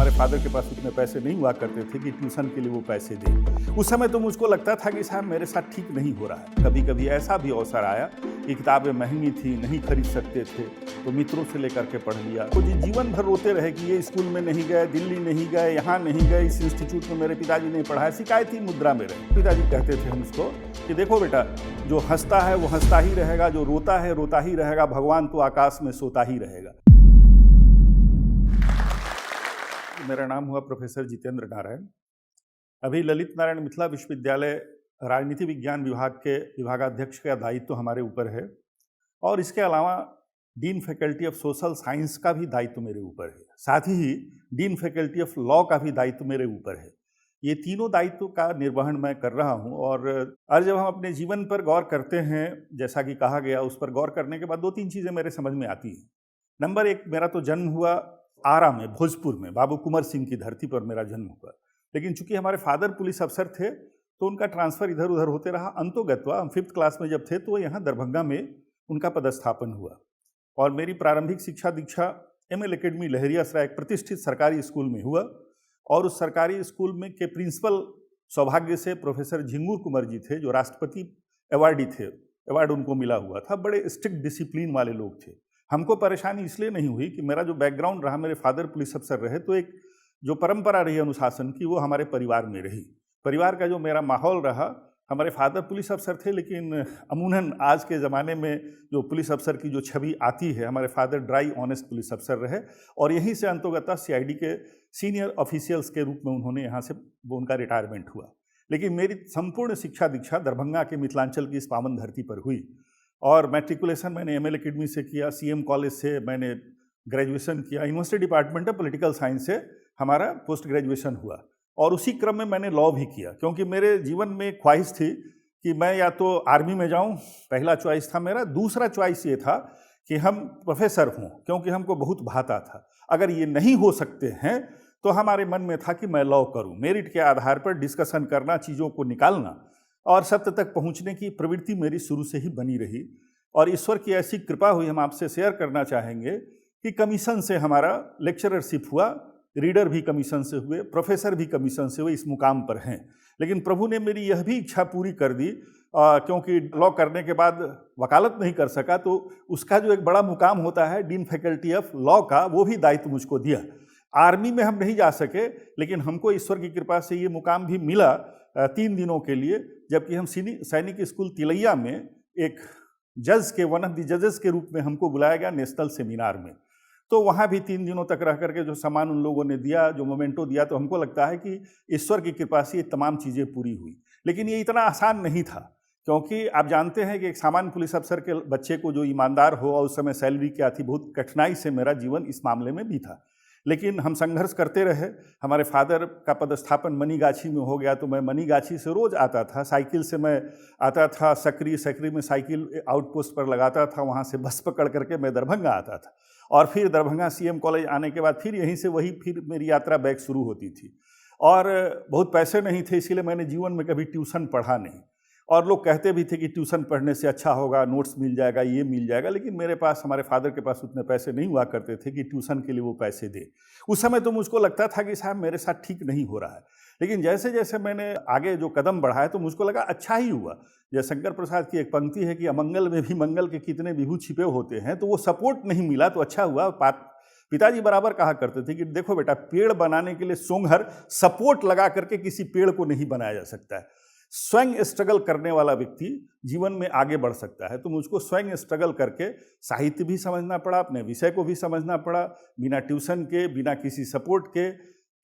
हमारे फादर के पास उतने पैसे नहीं हुआ करते थे कि ट्यूशन के लिए वो पैसे दें। उस समय तो मुझको लगता था कि साहब मेरे साथ ठीक नहीं हो रहा है। कभी कभी ऐसा भी अवसर आया कि किताबें महंगी थी, नहीं खरीद सकते थे, तो मित्रों से लेकर के पढ़ लिया। तो जीवन भर रोते रहे कि ये स्कूल में नहीं गए, दिल्ली नहीं गए, यहाँ नहीं गए, इस इंस्टीट्यूट में मेरे पिताजी ने पढ़ाया। शिकायती मुद्रा में रहे। पिताजी कहते थे हमको कि देखो बेटा, जो हंसता है वो हंसता ही रहेगा, जो रोता है रोता ही रहेगा, भगवान तो आकाश में सोता ही रहेगा। मेरा नाम हुआ प्रोफेसर जितेंद्र नारायण। अभी ललित नारायण मिथिला विश्वविद्यालय राजनीति विज्ञान विभाग के विभागाध्यक्ष का दायित्व तो हमारे ऊपर है, और इसके अलावा dean faculty of social science का भी दायित्व मेरे ऊपर है। साथ ही डीन फैकल्टी ऑफ लॉ का भी दायित्व मेरे ऊपर है। ये तीनों दायित्व का निर्वहन मैं कर रहा हूँ। और जब हम अपने जीवन पर गौर करते हैं, जैसा कि कहा गया, उस पर गौर करने के बाद दो तीन चीज़ें मेरे समझ में आती हैं। नंबर एक, मेरा तो जन्म हुआ आरा में, भोजपुर में, बाबू कुंवर सिंह की धरती पर मेरा जन्म हुआ। लेकिन चूंकि हमारे फादर पुलिस अफसर थे तो उनका ट्रांसफ़र इधर उधर होते रहा। अंतोगत्वा हम 5th क्लास में जब थे तो यहाँ दरभंगा में उनका पदस्थापन हुआ, और मेरी प्रारंभिक शिक्षा दीक्षा ML अकेडमी लहरियासराय, एक प्रतिष्ठित सरकारी स्कूल में हुआ। और उस सरकारी स्कूल में के प्रिंसिपल सौभाग्य से प्रोफेसर झिंगूर कुंवर जी थे, जो राष्ट्रपति अवार्डी थे। अवार्ड उनको मिला हुआ था। बड़े स्ट्रिक्ट डिसिप्लिन वाले लोग थे। हमको परेशानी इसलिए नहीं हुई कि मेरा जो बैकग्राउंड रहा, मेरे फादर पुलिस अफसर रहे, तो एक जो परंपरा रही अनुशासन की, वो हमारे परिवार में रही। परिवार का जो मेरा माहौल रहा, हमारे फादर पुलिस अफसर थे, लेकिन अमूमन आज के ज़माने में जो पुलिस अफसर की जो छवि आती है, हमारे फादर ड्राई ऑनेस्ट पुलिस अफसर रहे, और यहीं से अंतोगत्वा CID के सीनियर ऑफिशियल्स के रूप में उन्होंने यहाँ से उनका रिटायरमेंट हुआ। लेकिन मेरी संपूर्ण शिक्षा दीक्षा दरभंगा के मिथिलांचल की इस पावन धरती पर हुई। और मैट्रिकुलेशन मैंने ML अकेडमी से किया, CM कॉलेज से मैंने ग्रेजुएशन किया, university department of political science से हमारा पोस्ट ग्रेजुएशन हुआ। और उसी क्रम में मैंने लॉ भी किया, क्योंकि मेरे जीवन में ख्वाहिश थी कि मैं या तो आर्मी में जाऊं, पहला चॉइस था मेरा। दूसरा चॉइस ये था कि हम प्रोफेसर हों, क्योंकि हमको बहुत भाता था। अगर ये नहीं हो सकते हैं तो हमारे मन में था कि मैं लॉ करूं। मेरिट के आधार पर डिस्कशन करना, चीज़ों को निकालना और सत्य तक पहुंचने की प्रवृत्ति मेरी शुरू से ही बनी रही। और ईश्वर की ऐसी कृपा हुई, हम आपसे शेयर करना चाहेंगे कि कमीशन से हमारा लेक्चररशिप हुआ, रीडर भी कमीशन से हुए, प्रोफेसर भी कमीशन से हुए, इस मुकाम पर हैं। लेकिन प्रभु ने मेरी यह भी इच्छा पूरी कर दी, क्योंकि लॉ करने के बाद वकालत नहीं कर सका, तो उसका जो एक बड़ा मुकाम होता है डीन फैकल्टी ऑफ लॉ का, वो भी दायित्व मुझको दिया। आर्मी में हम नहीं जा सके, लेकिन हमको ईश्वर की कृपा से ये मुकाम भी मिला 3 दिनों के लिए, जबकि हम सैनिक स्कूल तिलैया में एक जज के, वन ऑफ द जजेस के रूप में हमको बुलाया गया नेशनल सेमिनार में। तो वहाँ भी 3 दिनों तक रह करके जो सम्मान उन लोगों ने दिया, जो मोमेंटो दिया, तो हमको लगता है कि ईश्वर की कृपा से ये तमाम चीज़ें पूरी हुई। लेकिन ये इतना आसान नहीं था, क्योंकि आप जानते हैं कि एक सामान्य पुलिस अफसर के बच्चे को जो ईमानदार हो, और उस समय सैलरी क्या थी, बहुत कठिनाई से मेरा जीवन इस मामले में भी था। लेकिन हम संघर्ष करते रहे। हमारे फादर का पदस्थापन मनीगाछी में हो गया, तो मैं मनीगाछी से रोज़ आता था। साइकिल से मैं आता था सकरी में साइकिल आउटपोस्ट पर लगाता था, वहाँ से बस पकड़ करके मैं दरभंगा आता था। और फिर दरभंगा CM कॉलेज आने के बाद फिर यहीं से फिर मेरी यात्रा बैक शुरू होती थी। और बहुत पैसे नहीं थे, इसीलिए मैंने जीवन में कभी ट्यूशन पढ़ा नहीं। और लोग कहते भी थे कि ट्यूशन पढ़ने से अच्छा होगा, नोट्स मिल जाएगा, ये मिल जाएगा। लेकिन मेरे पास, हमारे फादर के पास उतने पैसे नहीं हुआ करते थे कि ट्यूशन के लिए वो पैसे दे। उस समय तो मुझको लगता था कि साहब मेरे साथ ठीक नहीं हो रहा है। लेकिन जैसे जैसे मैंने आगे जो कदम बढ़ाए, तो मुझको लगा अच्छा ही हुआ। जैसे शंकर प्रसाद की एक पंक्ति है कि अमंगल में भी मंगल के कितने विभू छिपे होते हैं। तो वो सपोर्ट नहीं मिला तो अच्छा हुआ। पिताजी बराबर कहा करते थे कि देखो बेटा, पेड़ बनाने के लिए सोंघर सपोर्ट लगा करके किसी पेड़ को नहीं बनाया जा सकता है। स्वयं स्ट्रगल करने वाला व्यक्ति जीवन में आगे बढ़ सकता है। तो मुझको स्वयं स्ट्रगल करके साहित्य भी समझना पड़ा, अपने विषय को भी समझना पड़ा, बिना ट्यूशन के, बिना किसी सपोर्ट के।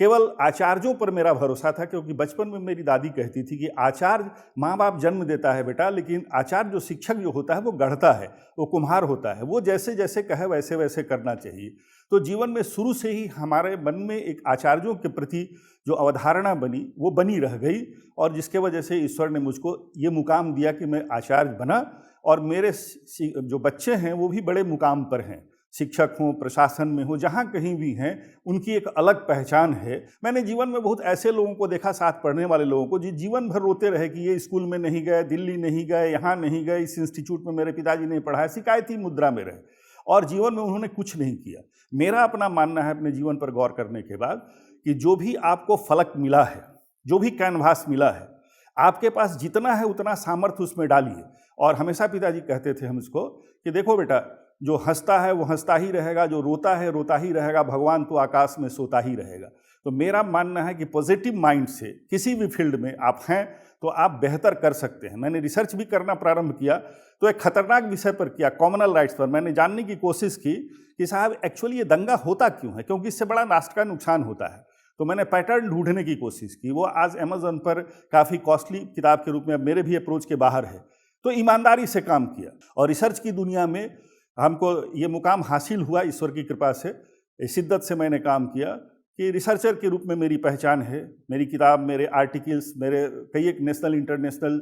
केवल आचार्यों पर मेरा भरोसा था, क्योंकि बचपन में मेरी दादी कहती थी कि आचार्य, माँ बाप जन्म देता है बेटा, लेकिन आचार्य जो शिक्षक जो होता है वो गढ़ता है, वो कुम्हार होता है, वो जैसे जैसे कहे वैसे वैसे करना चाहिए। तो जीवन में शुरू से ही हमारे मन में एक आचार्यों के प्रति जो अवधारणा बनी, वो बनी रह गई, और जिसके वजह से ईश्वर ने मुझको ये मुकाम दिया कि मैं आचार्य बना। और मेरे जो बच्चे हैं वो भी बड़े मुकाम पर हैं, शिक्षक हों, प्रशासन में हो, जहाँ कहीं भी हैं, उनकी एक अलग पहचान है। मैंने जीवन में बहुत ऐसे लोगों को देखा, साथ पढ़ने वाले लोगों को, जो जीवन भर रोते रहे कि ये स्कूल में नहीं गए, दिल्ली नहीं गए, यहाँ नहीं गए, इस इंस्टीट्यूट में मेरे पिताजी ने पढ़ाया। शिकायती मुद्रा में रहे और जीवन में उन्होंने कुछ नहीं किया। मेरा अपना मानना है अपने जीवन पर गौर करने के बाद कि जो भी आपको फलक मिला है, जो भी कैनवास मिला है, आपके पास जितना है उतना सामर्थ्य उसमें डालिए। और हमेशा पिताजी कहते थे हम इसको कि देखो बेटा, जो हंसता है वो हंसता ही रहेगा, जो रोता है रोता ही रहेगा, भगवान तो आकाश में सोता ही रहेगा। तो मेरा मानना है कि पॉजिटिव माइंड से किसी भी फील्ड में आप हैं तो आप बेहतर कर सकते हैं। मैंने रिसर्च भी करना प्रारंभ किया तो एक खतरनाक विषय पर किया, कॉमनल राइट्स पर। मैंने जानने की कोशिश की कि साहब एक्चुअली ये दंगा होता क्यों है, क्योंकि इससे बड़ा राष्ट्र का नुकसान होता है। तो मैंने पैटर्न ढूंढने की कोशिश की, वो आज अमेज़न पर काफ़ी कॉस्टली किताब के रूप में अब मेरे भी अप्रोच के बाहर है। तो ईमानदारी से काम किया और रिसर्च की दुनिया में हमको ये मुकाम हासिल हुआ ईश्वर की कृपा से। शिद्दत से मैंने काम किया कि रिसर्चर के रूप में मेरी पहचान है। मेरी किताब, मेरे आर्टिकल्स, मेरे कई एक नेशनल इंटरनेशनल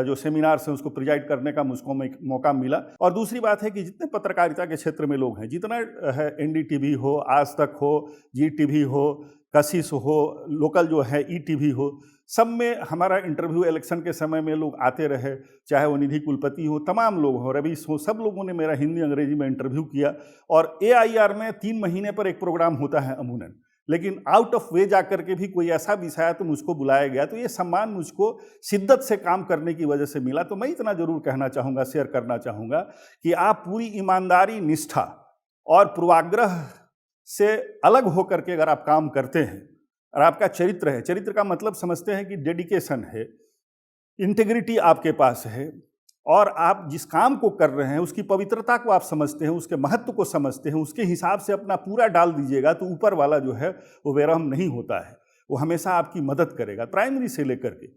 जो सेमिनार्स हैं उसको प्रिजाइड करने का मुझको मौका मिला। और दूसरी बात है कि जितने पत्रकारिता के क्षेत्र में लोग हैं, जितना है एनडीटीवी हो, आज तक हो, जीटीवी हो, कशिश हो, लोकल जो है ईटीवी हो, सब में हमारा इंटरव्यू इलेक्शन के समय में लोग आते रहे, चाहे वो निधि कुलपति हो, तमाम लोग हो, रवीश हो, सब लोगों ने मेरा हिंदी अंग्रेजी में इंटरव्यू किया। और AIR में 3 महीने पर एक प्रोग्राम होता है अमूमन, लेकिन आउट ऑफ वे जाकर के भी कोई ऐसा विषय है तो मुझको बुलाया गया। तो ये सम्मान मुझको शिद्दत से काम करने की वजह से मिला। तो मैं इतना जरूर कहना चाहूँगा, शेयर करना चाहूँगा कि आप पूरी ईमानदारी, निष्ठा और पूर्वाग्रह से अलग होकर के अगर आप काम करते हैं और आपका चरित्र है, चरित्र का मतलब समझते हैं कि डेडिकेशन है, इंटीग्रिटी आपके पास है, और आप जिस काम को कर रहे हैं उसकी पवित्रता को आप समझते हैं, उसके महत्व को समझते हैं, उसके हिसाब से अपना पूरा डाल दीजिएगा तो ऊपर वाला जो है वो बेरहम नहीं होता है, वो हमेशा आपकी मदद करेगा। प्राइमरी से लेकर के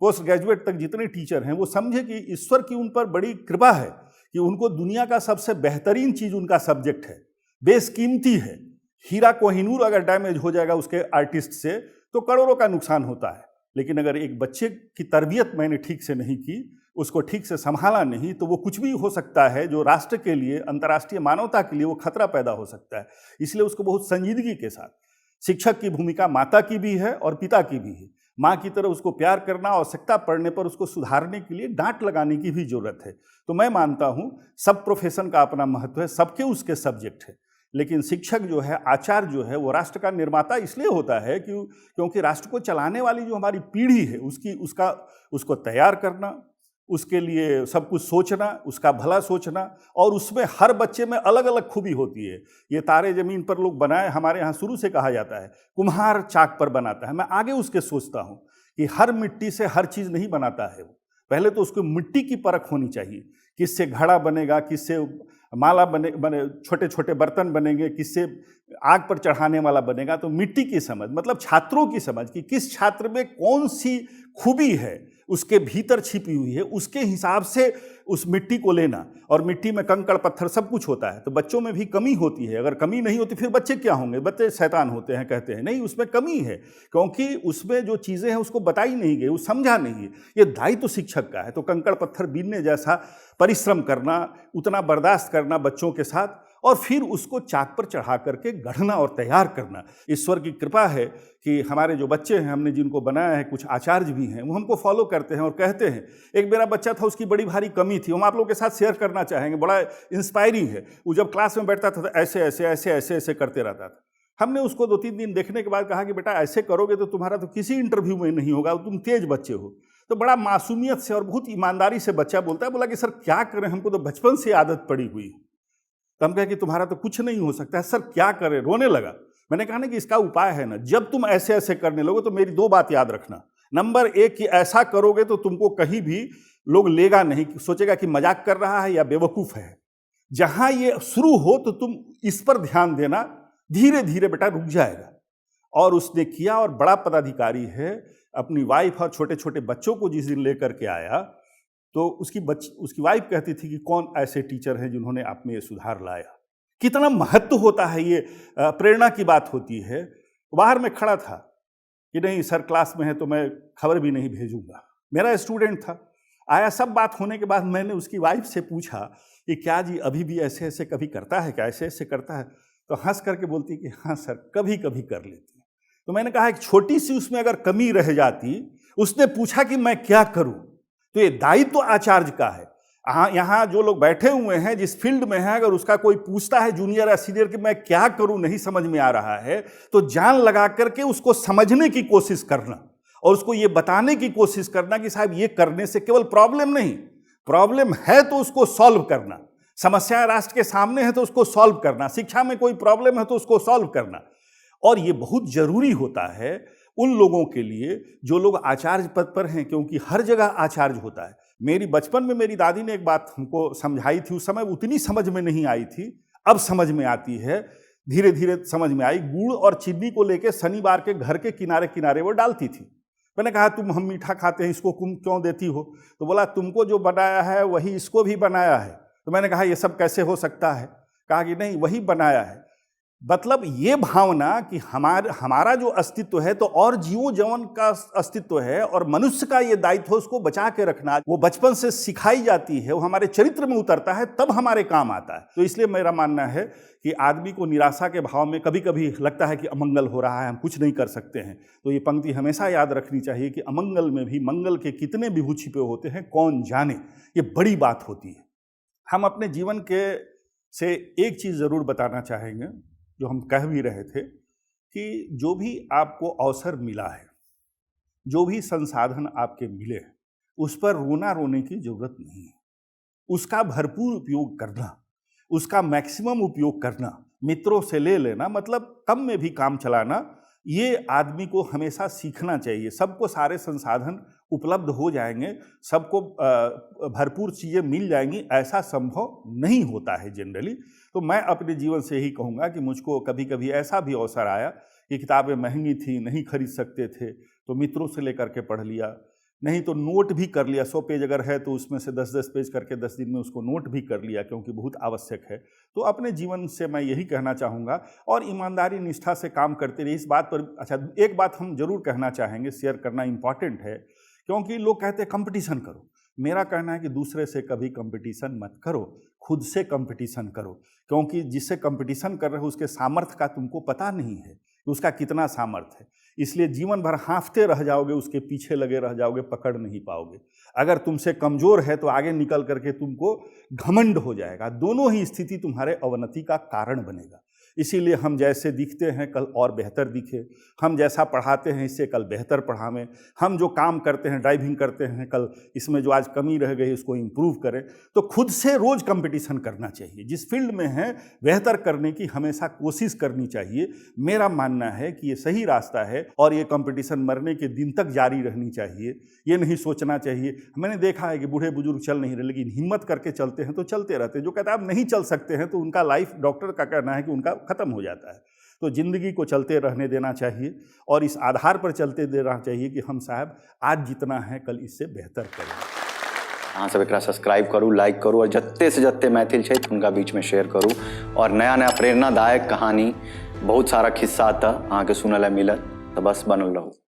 पोस्ट ग्रेजुएट तक जितने टीचर हैं वो समझे कि ईश्वर की उन पर बड़ी कृपा है कि उनको दुनिया का सबसे बेहतरीन चीज़ उनका सब्जेक्ट है, बेशकीमती है। हीरा कोहिनूर अगर डैमेज हो जाएगा उसके आर्टिस्ट से तो करोड़ों का नुकसान होता है, लेकिन अगर एक बच्चे की तरबियत मैंने ठीक से नहीं की, उसको ठीक से संभाला नहीं, तो वो कुछ भी हो सकता है जो राष्ट्र के लिए, अंतर्राष्ट्रीय मानवता के लिए वो खतरा पैदा हो सकता है। इसलिए उसको बहुत संजीदगी के साथ, शिक्षक की भूमिका माता की भी है और पिता की भी है। माँ की तरह उसको प्यार करना, आवश्यकता पड़ने पर उसको सुधारने के लिए डांट लगाने की भी जरूरत है। तो मैं मानता हूँ सब प्रोफेशन का अपना महत्व है, सबके उसके सब्जेक्ट है, लेकिन शिक्षक जो है, आचार्य जो है, वो राष्ट्र का निर्माता इसलिए होता है क्योंकि राष्ट्र को चलाने वाली जो हमारी पीढ़ी है उसको तैयार करना, उसके लिए सब कुछ सोचना, उसका भला सोचना, और उसमें हर बच्चे में अलग अलग खूबी होती है। ये तारे जमीन पर लोग बनाए, हमारे यहाँ शुरू से कहा जाता है कुम्हार चाक पर बनाता है। मैं आगे उसके सोचता हूँ कि हर मिट्टी से हर चीज़ नहीं बनाता है वो, पहले तो उसको मिट्टी की परख होनी चाहिए, किससे घड़ा बनेगा, किससे माला बने छोटे छोटे बर्तन बनेंगे, किससे आग पर चढ़ाने वाला बनेगा। तो मिट्टी की समझ, मतलब छात्रों की समझ कि किस छात्र में कौन सी खूबी है, उसके भीतर छिपी हुई है, उसके हिसाब से उस मिट्टी को लेना। और मिट्टी में कंकड़ पत्थर सब कुछ होता है, तो बच्चों में भी कमी होती है। अगर कमी नहीं होती फिर बच्चे क्या होंगे, बच्चे शैतान होते हैं, कहते हैं। नहीं, उसमें कमी है, क्योंकि उसमें जो चीज़ें हैं उसको बताई नहीं गई, वो समझा नहीं है। ये दायित्व तो शिक्षक का है। तो कंकड़ पत्थर बीनने जैसा परिश्रम करना, उतना बर्दाश्त करना बच्चों के साथ, और फिर उसको चाक पर चढ़ा करके गढ़ना और तैयार करना। ईश्वर की कृपा है कि हमारे जो बच्चे हैं, हमने जिनको बनाया है, कुछ आचार्य भी हैं, वो हमको फॉलो करते हैं और कहते हैं। एक मेरा बच्चा था, उसकी बड़ी भारी कमी थी, हम आप लोगों के साथ शेयर करना चाहेंगे, बड़ा इंस्पायरिंग है। वो जब क्लास में बैठता था तो ऐसे ऐसे ऐसे ऐसे ऐसे करते रहता था। हमने उसको 2-3 दिन देखने के बाद कहा कि बेटा ऐसे करोगे तो तुम्हारा तो किसी इंटरव्यू में नहीं होगा, तुम तेज बच्चे हो। तो बड़ा मासूमियत से और बहुत ईमानदारी से बच्चा बोलता है, बोला कि सर क्या करें, हमको तो बचपन से आदत पड़ी हुई है। तो हम कहे कि तुम्हारा तो कुछ नहीं हो सकता है। सर क्या करें, रोने लगा। मैंने कहा ना कि इसका उपाय है ना, जब तुम ऐसे ऐसे करने लगो तो मेरी 2 बात याद रखना। नंबर 1 कि ऐसा करोगे तो तुमको कहीं भी लोग लेगा नहीं, सोचेगा कि मजाक कर रहा है या बेवकूफ़ है। जहां ये शुरू हो तो तुम इस पर ध्यान देना, धीरे धीरे बेटा रुक जाएगा। और उसने किया, और बड़ा पदाधिकारी है। अपनी वाइफ और छोटे छोटे बच्चों को जिस दिन लेकर के आया तो उसकी वाइफ कहती थी कि कौन ऐसे टीचर हैं जिन्होंने आप में ये सुधार लाया। कितना महत्व होता है, ये प्रेरणा की बात होती है। बाहर में खड़ा था कि नहीं सर क्लास में है तो मैं खबर भी नहीं भेजूंगा। मेरा स्टूडेंट था, आया। सब बात होने के बाद मैंने उसकी वाइफ से पूछा कि क्या जी अभी भी ऐसे ऐसे कभी करता है क्या, ऐसे ऐसे करता है? तो हंस करके बोलती कि हाँ सर कभी कभी कर लेती है। तो मैंने कहा एक छोटी सी उसमें अगर कमी रह जाती, उसने पूछा कि मैं क्या करूं, तो ये दायित्व तो आचार्य का है। यहाँ जो लोग बैठे हुए हैं जिस फील्ड में है, अगर उसका कोई पूछता है जूनियर या सीनियर कि मैं क्या करूं, नहीं समझ में आ रहा है, तो जान लगा करके उसको समझने की कोशिश करना और उसको ये बताने की कोशिश करना कि साहब ये करने से केवल प्रॉब्लम नहीं, प्रॉब्लम है तो उसको सॉल्व करना, समस्याएं राष्ट्र के सामने है तो उसको सॉल्व करना, शिक्षा में कोई प्रॉब्लम है तो उसको सॉल्व करना। और ये बहुत जरूरी होता है उन लोगों के लिए जो लोग आचार्य पद पर हैं, क्योंकि हर जगह आचार्य होता है। मेरी बचपन में मेरी दादी ने एक बात हमको समझाई थी, उस समय उतनी समझ में नहीं आई थी, अब समझ में आती है, धीरे धीरे समझ में आई। गुड़ और चीनी को लेके शनिवार के घर के किनारे किनारे वो डालती थी। मैंने कहा तुम हम मीठा खाते हैं, इसको तुम क्यों देती हो? तो बोला तुमको जो बनाया है वही इसको भी बनाया है। तो मैंने कहा ये सब कैसे हो सकता है? कहा कि नहीं, वही बनाया है। मतलब ये भावना कि हमारा जो अस्तित्व है तो और जीवों जवन का अस्तित्व है और मनुष्य का ये दायित्व है उसको बचा के रखना, वो बचपन से सिखाई जाती है, वो हमारे चरित्र में उतरता है, तब हमारे काम आता है। तो इसलिए मेरा मानना है कि आदमी को निराशा के भाव में कभी कभी लगता है कि अमंगल हो रहा है, हम कुछ नहीं कर सकते हैं, तो ये पंक्ति हमेशा याद रखनी चाहिए कि अमंगल में भी मंगल के कितने विभू छिपे होते हैं कौन जाने। ये बड़ी बात होती है। हम अपने जीवन के से एक चीज़ ज़रूर बताना चाहेंगे, जो हम कह भी रहे थे, कि जो भी आपको अवसर मिला है, जो भी संसाधन आपके मिले हैं, उस पर रोने की जरूरत नहीं है। उसका भरपूर उपयोग करना, उसका मैक्सिमम उपयोग करना, मित्रों से ले लेना, मतलब कम में भी काम चलाना, ये आदमी को हमेशा सीखना चाहिए। सबको सारे संसाधन उपलब्ध हो जाएंगे, सबको भरपूर चीज़ें मिल जाएंगी, ऐसा संभव नहीं होता है जनरली। तो मैं अपने जीवन से यही कहूँगा कि मुझको कभी कभी ऐसा भी अवसर आया कि किताबें महंगी थी, नहीं खरीद सकते थे, तो मित्रों से लेकर के पढ़ लिया, नहीं तो नोट भी कर लिया। 100 पेज अगर है तो उसमें से 10-10 पेज करके 10 दिन में उसको नोट भी कर लिया, क्योंकि बहुत आवश्यक है। तो अपने जीवन से मैं यही कहना चाहूँगा, और ईमानदारी निष्ठा से काम करते रहिए। इस बात पर अच्छा एक बात हम जरूर कहना चाहेंगे, शेयर करना इम्पॉर्टेंट है, क्योंकि लोग कहते हैं कंपटीशन करो। मेरा कहना है कि दूसरे से कभी कंपटीशन मत करो, खुद से कंपटीशन करो, क्योंकि जिससे कंपटीशन कर रहे हो उसके सामर्थ्य का तुमको पता नहीं है कि उसका कितना सामर्थ्य है। इसलिए जीवन भर हाँफते रह जाओगे, उसके पीछे लगे रह जाओगे, पकड़ नहीं पाओगे। अगर तुमसे कमज़ोर है तो आगे निकल करके तुमको घमंड हो जाएगा। दोनों ही स्थिति तुम्हारे अवनति का कारण बनेगा। इसीलिए हम जैसे दिखते हैं कल और बेहतर दिखे, हम जैसा पढ़ाते हैं इससे कल बेहतर पढ़ावें, हम जो काम करते हैं, ड्राइविंग करते हैं, कल इसमें जो आज कमी रह गई उसको इम्प्रूव करें। तो खुद से रोज़ कंपटीशन करना चाहिए, जिस फील्ड में है बेहतर करने की हमेशा कोशिश करनी चाहिए। मेरा मानना है कि ये सही रास्ता है और ये कंपटीशन मरने के दिन तक जारी रहनी चाहिए। ये नहीं सोचना चाहिए, मैंने देखा है कि बूढ़े बुजुर्ग चल नहीं रहे लेकिन हिम्मत करके चलते हैं तो चलते रहते हैं। जो कहता है आप नहीं चल सकते हैं तो उनका लाइफ, डॉक्टर का कहना है कि उनका खत्म हो जाता है। तो जिंदगी को चलते रहने देना चाहिए और इस आधार पर चलते देना चाहिए कि हम साहब आज जितना है कल इससे बेहतर करें। अहाँ सब एकरा सब्सक्राइब करूँ, लाइक करूँ और जत्ते से जत्ते मैथिल छै उनका बीच में शेयर करूँ। और नया नया प्रेरणादायक कहानी बहुत सारा खिस्सा अहाँ के सुनल मिलत, तो बस बनल रहू।